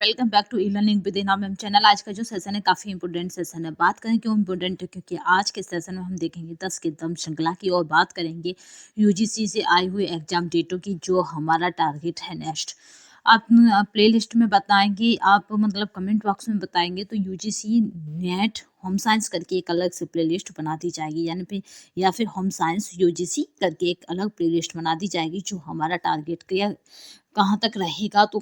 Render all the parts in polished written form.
Welcome back to e learning with Inam ma'am channel. आज का जो सेशन है काफ़ी इंपॉर्टेंट सेशन है। बात करें क्यों इंपॉर्टेंट है, क्योंकि आज के सेशन में हम देखेंगे 10 के दम श्रृंखला की और बात करेंगे यूजीसी से आई हुई एग्जाम डेटों की, जो हमारा टारगेट है नेक्स्ट। आप प्ले लिस्ट में बताएंगे, आप मतलब कमेंट बॉक्स में बताएंगे तो यूजीसी नेट होम साइंस करके एक अलग से प्ले लिस्ट बना दी जाएगी, यानी फिर या फिर होम साइंस यूजीसी करके एक अलग प्ले लिस्ट बना दी जाएगी, जो हमारा टारगेट का कहाँ तक रहेगा। तो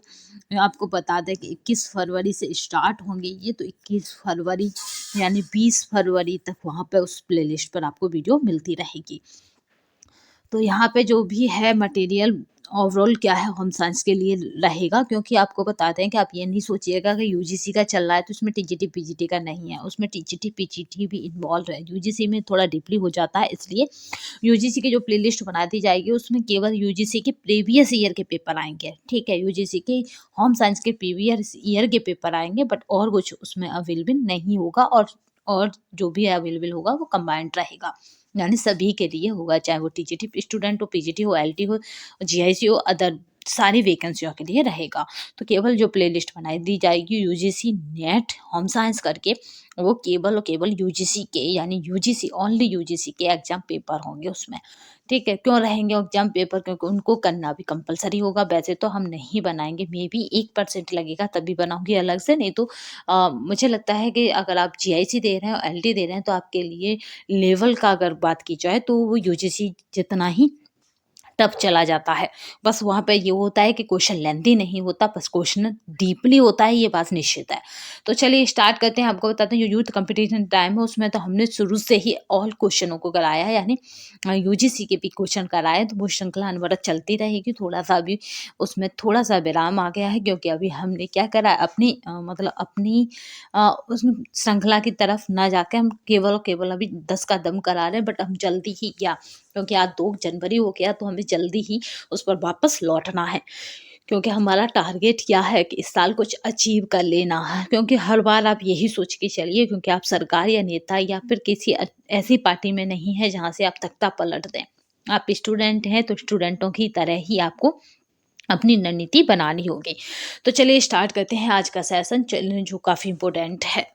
आपको बता दें कि 21 फरवरी से स्टार्ट होंगे ये, तो 21 फरवरी यानी 20 फरवरी तक वहाँ पे उस प्लेलिस्ट पर आपको वीडियो मिलती रहेगी। तो यहाँ पे जो भी है मटेरियल ओवरऑल क्या है होम साइंस के लिए रहेगा, क्योंकि आपको बताते हैं कि आप ये नहीं सोचिएगा कि यूजीसी का चल रहा है तो उसमें टीजीटी पीजीटी का नहीं है, उसमें टीजीटी पीजीटी भी इन्वॉल्व है। यूजीसी में थोड़ा डीपली हो जाता है, इसलिए यूजीसी की जो प्लेलिस्ट बना दी जाएगी उसमें केवल यूजीसी के प्रीवियस ईयर के पेपर आएंगे। ठीक है, यूजीसी के होम साइंस के प्रीवियस ईयर के पेपर आएंगे, बट और कुछ उसमें अवेलेबल नहीं होगा, और जो भी अवेलेबल होगा वो कंबाइंड रहेगा, यानी सभी के लिए होगा, चाहे वो टीजीटी स्टूडेंट हो, पीजीटी हो, एलटी हो, जीआईसी हो, अदर सारी वैकेंसियों के लिए रहेगा। तो केवल जो प्लेलिस्ट बनाई दी जाएगी यूजीसी नेट होम साइंस करके, वो केवल और केवल यूजीसी के, यानी यूजीसी ओनली यूजीसी के एग्जाम पेपर होंगे उसमें। ठीक है, क्यों रहेंगे एग्जाम पेपर? क्योंकि उनको करना भी कंपलसरी होगा। वैसे तो हम नहीं बनाएंगे, मे बी 1% लगेगा तभी बनाऊंगी अलग से, नहीं तो मुझे लगता है कि अगर आप जीआईसी दे रहे हैं और एलटी दे रहे हैं तो आपके लिए लेवल का अगर बात की जाए तो वो यूजीसी जितना ही टफ चला जाता है। बस वहाँ पे ये होता है कि क्वेश्चन लेंथी नहीं होता, बस क्वेश्चन डीपली होता है, ये बात निश्चित है। तो चलिए स्टार्ट करते हैं। आपको बताते हैं जो यूथ कंपटीशन टाइम है उसमें तो हमने शुरू से ही ऑल क्वेश्चनों को कराया है, यानी यूजीसी के भी क्वेश्चन कराए, तो वो श्रृंखला अनवरत चलती रहेगी। थोड़ा सा अभी उसमें थोड़ा सा विराम आ गया है, क्योंकि अभी हमने क्या करा है, अपनी मतलब अपनी उसमें श्रृंखला की तरफ ना जाके हम केवल अभी 10 का दम करा रहे हैं, बट हम जल्दी ही क्या, क्योंकि आज 2 जनवरी हो गया तो हमें जल्दी ही उस पर वापस लौटना है। क्योंकि हमारा टारगेट क्या है कि इस साल कुछ अचीव कर लेना है, क्योंकि हर बार आप यही सोच के चलिए, क्योंकि आप सरकार या नेता या फिर किसी ऐसी पार्टी में नहीं है जहाँ से आप तख्ता पलट दें। आप स्टूडेंट हैं तो स्टूडेंटों की तरह ही आपको अपनी रणनीति बनानी होगी। तो चलिए स्टार्ट करते हैं आज का सेशन, जो काफ़ी इम्पोर्टेंट है,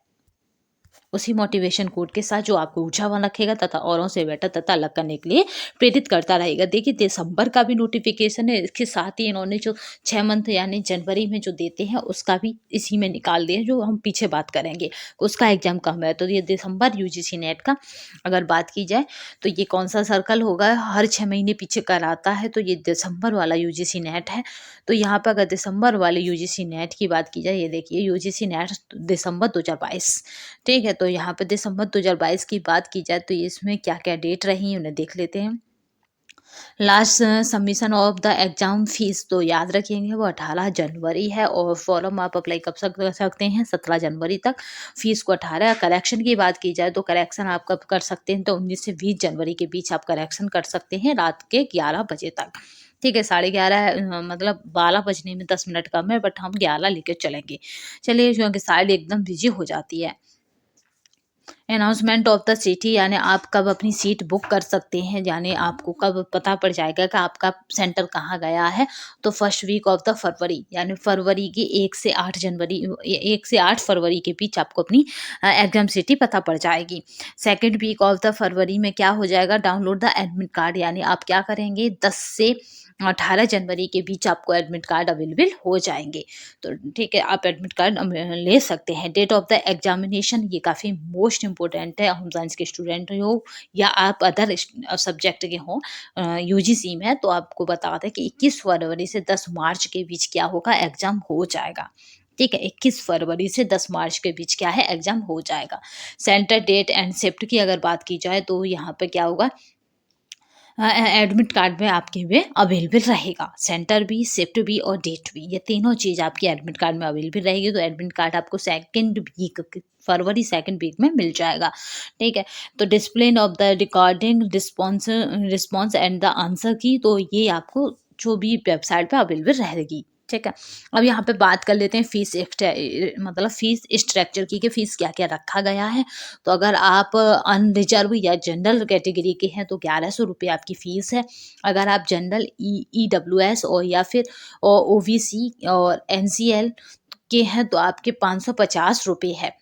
उसी मोटिवेशन कोड के साथ जो आपको ऊर्जावान रखेगा तथा औरों से बेटर तथा अलग करने के लिए प्रेरित करता रहेगा। देखिए दिसंबर का भी नोटिफिकेशन है, इसके साथ ही इन्होंने जो 6 मंथ यानी जनवरी में जो देते हैं उसका भी इसी में निकाल दिया, जो हम पीछे बात करेंगे उसका एग्जाम कम है। तो ये दिसंबर यूजीसी नेट का अगर बात की जाए तो ये कौन सा सर्कल होगा, हर 6 महीने पीछे कराता है, तो ये दिसंबर वाला यूजीसी नेट है। तो यहाँ पर अगर दिसंबर वाले यूजीसी नेट की बात की जाए, ये देखिए यूजीसी नेट दिसंबर 2022। ठीक है, तो यहाँ पे दिसंबर 2022 की बात की जाए तो इसमें क्या क्या डेट रही उन्हें देख लेते हैं। Last submission of the exam fees तो याद रखेंगे वो 18 जनवरी है, और फॉर्म आप अप्लाई कब कर सकते हैं 17 जनवरी तक। फीस को 18। करेक्शन की बात की जाए तो करेक्शन आप कब कर सकते हैं, तो 19 से 20 जनवरी के बीच आप करेक्शन कर सकते हैं, रात के 11 बजे तक। ठीक है, 11:30 मतलब 12 बजने में 10 मिनट कम है, बट हम 11 लेके चलेंगे। चलिए, क्योंकि साइड एकदम बिजी हो जाती है। अनाउंसमेंट ऑफ द सिटी, यानी आप कब अपनी सीट बुक कर सकते हैं, यानी आपको कब पता पड़ जाएगा कि आपका सेंटर कहाँ गया है। तो first week of the February, यानी फरवरी की 1 से 8 फरवरी के बीच आपको अपनी एग्जाम सिटी पता पड़ जाएगी। Second week of the February में क्या हो जाएगा, डाउनलोड द एडमिट कार्ड, यानी आप क्या करेंगे 10 से 18 जनवरी के बीच आपको एडमिट कार्ड अवेलेबल हो जाएंगे। तो ठीक है, आप एडमिट कार्ड ले सकते हैं। डेट ऑफ द एग्जामिनेशन, ये काफ़ी मोस्ट इंपॉर्टेंट है, होम साइंस के स्टूडेंट हो या आप अदर सब्जेक्ट के हों, यूजीसी में, तो आपको बता दें कि 21 फरवरी से 10 मार्च के बीच क्या होगा, एग्जाम हो जाएगा। ठीक है, 21 फरवरी से 10 मार्च के बीच क्या है, एग्जाम हो जाएगा। सेंटर डेट एंड शिफ्ट की अगर बात की जाए तो यहाँ पे क्या होगा, एडमिट कार्ड में आपके में अवेलेबल रहेगा, सेंटर भी, शिफ्ट भी और डेट भी, ये तीनों चीज़ आपकी एडमिट कार्ड में अवेलेबल रहेगी। तो एडमिट कार्ड आपको सेकंड वीक फरवरी सेकंड वीक में मिल जाएगा। ठीक है, तो display of the recording response and the answer की, तो ये आपको जो भी वेबसाइट पे अवेलेबल रहेगी। ठीक है, अब यहाँ पे बात कर लेते हैं फीस मतलब फीस स्ट्रक्चर की, कि फीस क्या क्या रखा गया है। तो अगर आप अनरिजर्व या जनरल कैटेगरी के हैं तो 1100 रुपये आपकी फ़ीस है। अगर आप जनरल, EWS और या फिर OBC और NCL के हैं तो आपके 550 रुपये है।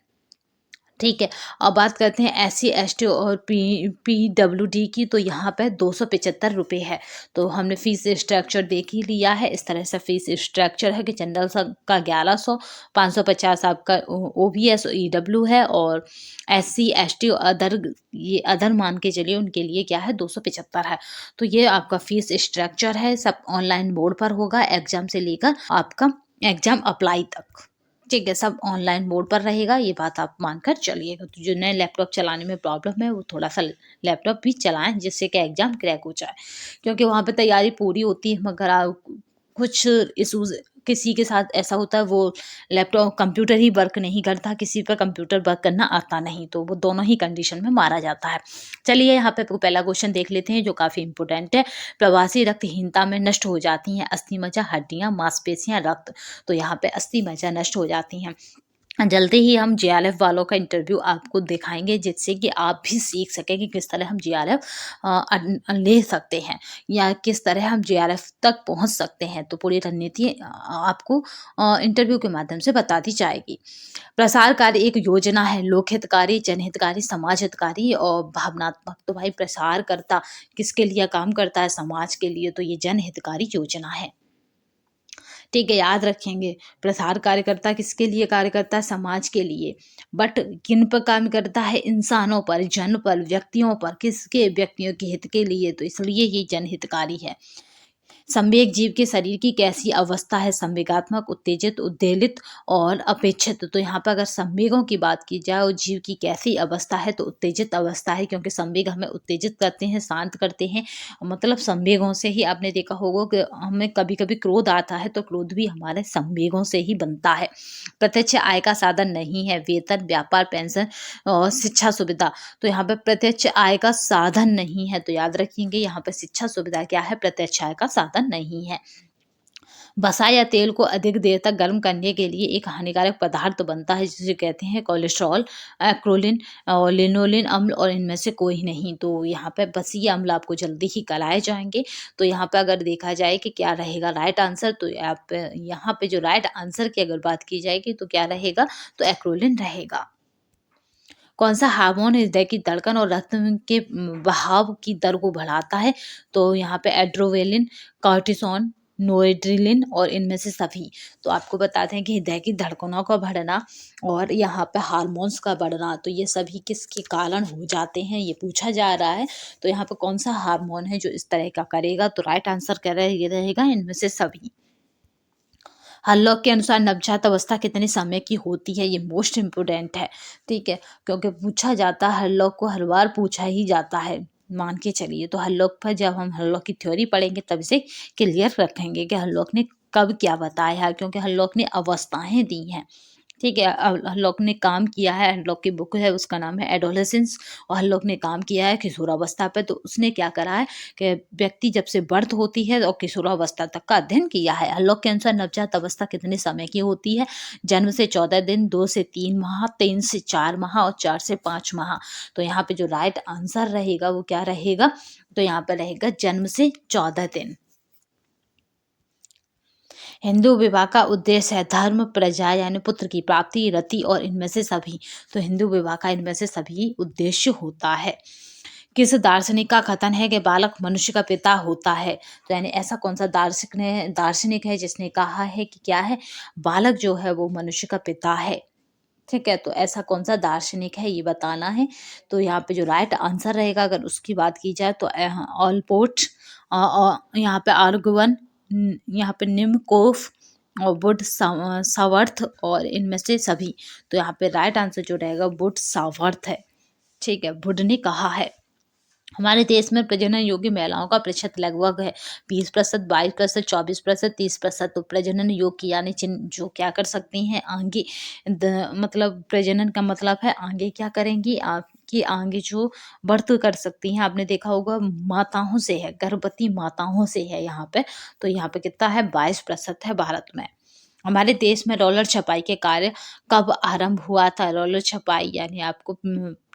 ठीक है। अब बात करते हैं SC ST और PWD की, तो यहाँ पे 275 रुपये है। तो हमने फीस स्ट्रक्चर देख ही लिया है। इस तरह से फीस स्ट्रक्चर है कि जनरल का 1100, 550 आपका OBS और EW है, और SC ST और अदर, ये अदर मान के चलिए उनके लिए क्या है 275 है। तो ये आपका फीस स्ट्रक्चर है। सब ऑनलाइन मोड पर होगा, एग्जाम से लेकर आपका एग्जाम अप्लाई तक। ठीक है, सब ऑनलाइन मोड पर रहेगा, ये बात आप मानकर चलिएगा। तो जो नए लैपटॉप चलाने में प्रॉब्लम है वो थोड़ा सा लैपटॉप भी चलाएं, जिससे कि एग्जाम क्रैक हो जाए, क्योंकि वहाँ पे तैयारी पूरी होती है मगर कुछ इशूज, किसी के साथ ऐसा होता है वो लैपटॉप कंप्यूटर ही वर्क नहीं करता, किसी पर कंप्यूटर वर्क करना आता नहीं, तो वो दोनों ही कंडीशन में मारा जाता है। चलिए यहाँ पे पहला क्वेश्चन देख लेते हैं जो काफ़ी इंपॉर्टेंट है। प्रवासी रक्तहीनता में नष्ट हो जाती हैं अस्थि मज्जा, हड्डियाँ, मांसपेशियाँ, रक्त। तो यहाँ पे अस्थि मज्जा नष्ट हो जाती हैं। जल्दी ही हम JRF वालों का इंटरव्यू आपको दिखाएंगे, जिससे कि आप भी सीख सकें कि किस तरह हम JRF ले सकते हैं, या किस तरह हम JRF तक पहुंच सकते हैं। तो पूरी रणनीति आपको इंटरव्यू के माध्यम से बता दी जाएगी। प्रसार कार्य एक योजना है, लोकहितकारी, जनहितकारी, समाज हितकारी और भावनात्मक। तो भाई प्रसारकर्ता किसके लिए काम करता है? समाज के लिए, तो ये जनहितकारी योजना है। ठीक है, याद रखेंगे। प्रसार कार्यकर्ता किसके लिए कार्य करता है? समाज के लिए। बट किन पर काम करता है? इंसानों पर, जन पर, व्यक्तियों पर। किसके? व्यक्तियों के हित के लिए, तो इसलिए ये जनहितकारी है। संवेग जीव के शरीर की कैसी अवस्था है? संवेगात्मक, उत्तेजित, उद्वेलित और अपेक्षित। तो यहाँ पर अगर संवेगों की बात की जाए और जीव की कैसी अवस्था है, तो उत्तेजित अवस्था है, क्योंकि संवेग हमें उत्तेजित करते हैं, शांत करते हैं। मतलब संवेगों से ही, आपने देखा होगा कि हमें कभी कभी क्रोध आता है, तो क्रोध भी हमारे संवेगों से ही बनता है। प्रत्यक्ष आय का साधन नहीं है, वेतन, व्यापार, पेंशन और शिक्षा सुविधा। तो यहाँ पे प्रत्यक्ष आय का साधन नहीं है, तो याद रखेंगे यहाँ पे शिक्षा सुविधा क्या है? प्रत्यक्ष आय का साधन नहीं है। वसा या तेल को अधिक देर तक गर्म करने के लिए एक हानिकारक पदार्थ बनता है, जिसे कहते हैं कोलेस्ट्रॉल, एक्रोलिन और लिनोलिन अम्ल, और इनमें से कोई नहीं। तो यहाँ पे बसीय अम्ल आपको जल्दी ही कराए जाएंगे। तो यहाँ पे अगर देखा जाए कि क्या रहेगा राइट आंसर, तो आप यहाँ पे जो राइट आंसर की अगर बात की जाएगी तो क्या रहेगा? तो एक्रोलिन रहेगा। कौन सा हार्मोन हृदय की धड़कन और रक्त के बहाव की दर को बढ़ाता है? तो यहाँ पे एड्रोवेलिन, कॉर्टिसोन, नोएड्रिलिन और इनमें से सभी। तो आपको बताते हैं कि हृदय की धड़कनों का बढ़ना और यहाँ पे हार्मोन्स का बढ़ना, तो ये सभी किसके कारण हो जाते हैं, ये पूछा जा रहा है। तो यहाँ पे कौन सा हार्मोन है जो इस तरह का करेगा? तो राइट आंसर क्या रहेगा? इनमें से सभी। हल्लॉक के अनुसार नवजात अवस्था कितने समय की होती है? ये मोस्ट इम्पोर्टेंट है। ठीक है, क्योंकि पूछा जाता है, हल्लॉक को हर बार पूछा ही जाता है, मान के चलिए। तो हल्लॉक पर जब हम हल्लॉक की थ्योरी पढ़ेंगे तब से क्लियर रखेंगे कि हल्लॉक ने कब क्या बताया है, क्योंकि हल्लॉक ने अवस्थाएं दी हैं। ठीक है, हल्लॉक ने काम किया है, हल्लॉक की बुक है उसका नाम है एडोलेसेंस, और हल्लॉक ने काम किया है किशोरावस्था पे। तो उसने क्या करा है कि व्यक्ति जब से बर्थ होती है और किशोरावस्था तक का अध्ययन किया है। हल्लॉक के अनुसार नवजात अवस्था कितने समय की होती है? जन्म से 14 दिन, 2 से 3 माह, 3 से 4 माह और 4 से 5 माह। तो यहाँ पे जो राइट आंसर रहेगा वो क्या रहेगा? तो यहाँ पे रहेगा जन्म से 14 दिन। हिंदू विवाह का उद्देश्य है धर्म, प्रजा यानी पुत्र की प्राप्ति, रति और इनमें से सभी। तो हिंदू विवाह का इनमें से सभी उद्देश्य होता है। किस दार्शनिक का कथन है कि बालक मनुष्य का पिता होता है? तो यानी ऐसा कौन सा दार्शनिक है जिसने कहा है कि क्या है, बालक जो है वो मनुष्य का पिता है? ठीक है, तो ऐसा कौन सा दार्शनिक है ये बताना है। तो यहाँ पे जो राइट आंसर रहेगा अगर उसकी बात की जाए तो ऑलपोर्ट, यहाँ पे आर्गवन, यहाँ पे निम्कोफ और बुड सावर्थ और इनमें से सभी। तो यहाँ पे राइट आंसर जो रहेगा बुड सावर्थ है। ठीक है, बुड ने कहा है। हमारे देश में प्रजनन योग्य महिलाओं का प्रतिशत लगभग है 20%, 22%, 24%, 30%। तो प्रजनन योग्य यानी जो क्या कर सकती हैं आगे, मतलब प्रजनन का मतलब है आगे क्या करेंगी, आपकी आगे जो बर्थ कर सकती हैं। आपने देखा होगा माताओं से है, गर्भवती माताओं से है यहाँ पे। तो यहाँ पे कितना है? 22% है भारत में। हमारे देश में रोलर छपाई के कार्य कब आरंभ हुआ था? रोलर छपाई यानी आपको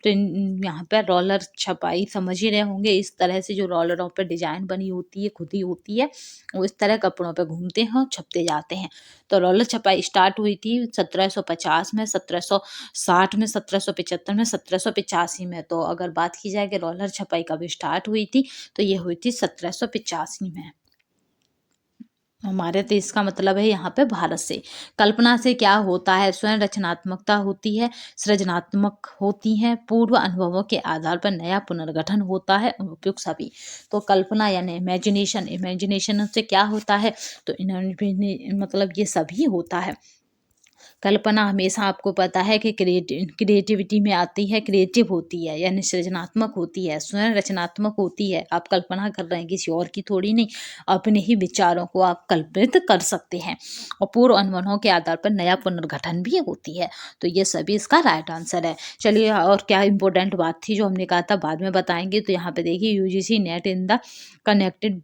यहाँ पे रोलर छपाई समझ ही रहे होंगे, इस तरह से जो रोलरों पे डिजाइन बनी होती है, खुद ही होती है, वो इस तरह कपड़ों पे घूमते हैं और छपते जाते हैं। तो रोलर छपाई स्टार्ट हुई थी 1750 में, 1760 में, 1775 में, 1785 में। तो अगर बात की जाए कि रोलर छपाई कब स्टार्ट हुई थी, तो ये हुई थी 1785 में। हमारे देश का मतलब है यहाँ पे भारत से। कल्पना से क्या होता है? स्वयं रचनात्मकता होती है, सृजनात्मक होती हैं, पूर्व अनुभवों के आधार पर नया पुनर्गठन होता है, उपयुक्त सभी। तो कल्पना यानी इमेजिनेशन, इमेजिनेशन से क्या होता है? तो मतलब ये सभी होता है। कल्पना हमेशा आपको पता है कि क्रिएटिविटी में आती है, क्रिएटिव होती है यानी सृजनात्मक होती है, स्वयं रचनात्मक होती है। आप कल्पना कर रहे हैं किसी और की थोड़ी नहीं, अपने ही विचारों को आप कल्पित कर सकते हैं। और पूर्व अनुभवों के आधार पर नया पुनर्गठन भी होती है। तो ये सभी इसका राइट आंसर है। चलिए, और क्या इंपॉर्टेंट बात थी जो हमने कहा था बाद में बताएंगे। तो यहाँ पे देखिए, UGC NET in the connected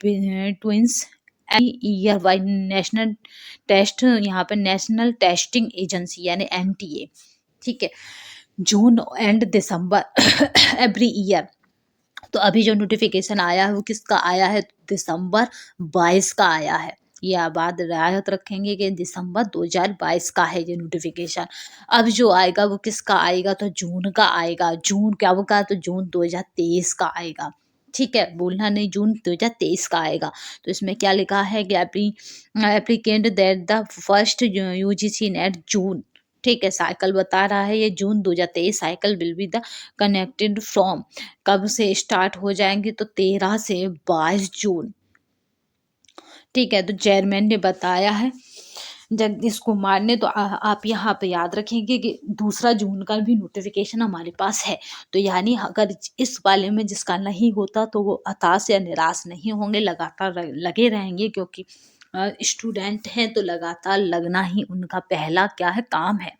twins year by national test, यहाँ पे नेशनल टेस्टिंग एजेंसी यानी एनटीए, ठीक है, June and December every year. तो अभी जो नोटिफिकेशन आया है वो किसका आया है? दिसंबर 22 का आया है। ये आप बात रियायत रखेंगे कि दिसंबर 2022 का है ये नोटिफिकेशन। अब जो आएगा वो किसका आएगा? तो जून का आएगा। जून क्या होगा? तो जून 2023 का आएगा। ठीक है, बोलना नहीं, जून 2023 का आएगा। तो इसमें क्या लिखा है कि applicant that the first UGC NET June, ठीक है, साइकिल बता रहा है ये June 2023 cycle will be the connected from, कब से स्टार्ट हो जाएंगे? तो 13 से 22 जून। ठीक है, तो चेयरमैन ने बताया है जगदीश कुमार ने। तो आप यहाँ पे याद रखेंगे कि 2 जून का भी नोटिफिकेशन हमारे पास है। तो यानी अगर इस वाले में जिसका नहीं होता तो वो हताश या निराश नहीं होंगे, लगातार लगे रहेंगे, क्योंकि स्टूडेंट हैं तो लगातार लगना ही उनका पहला क्या है? काम है।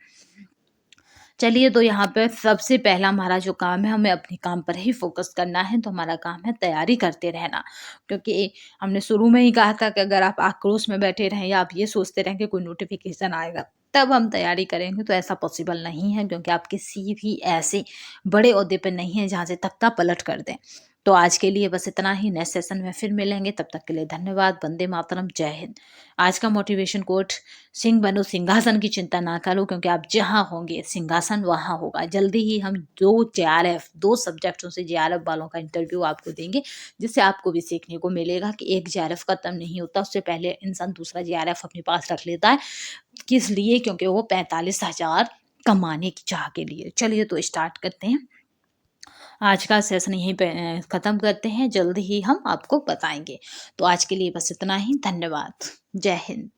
चलिए, तो यहाँ पे सबसे पहला हमारा जो काम है, हमें अपने काम पर ही फोकस करना है। तो हमारा काम है तैयारी करते रहना, क्योंकि हमने शुरू में ही कहा था कि अगर आप आक्रोश में बैठे रहें या आप ये सोचते रहें कि कोई नोटिफिकेशन आएगा तब हम तैयारी करेंगे, तो ऐसा पॉसिबल नहीं है, क्योंकि आप किसी भी ऐसे बड़े ओहदे पर नहीं है जहाँ से तख्ता पलट कर दें। तो आज के लिए बस इतना ही। नेक्स्ट सेशन में फिर मिलेंगे, तब तक के लिए धन्यवाद। वंदे मातरम, जय हिंद। आज का मोटिवेशन कोट, सिंह बनो सिंहासन की चिंता ना करो, क्योंकि आप जहाँ होंगे सिंहासन वहाँ होगा। जल्दी ही हम 2 सब्जेक्टों से जेआरएफ वालों का इंटरव्यू आपको देंगे, जिससे आपको भी सीखने को मिलेगा कि एक जेआरएफ खत्म नहीं होता, उससे पहले इंसान दूसरा जेआरएफ अपने पास रख लेता है। किस लिए? क्योंकि वो 45,000 कमाने की चाह के लिए। चलिए, तो स्टार्ट करते हैं। आज का सेशन यहीं पे ख़त्म करते हैं, जल्द ही हम आपको बताएंगे। तो आज के लिए बस इतना ही। धन्यवाद, जय हिंद।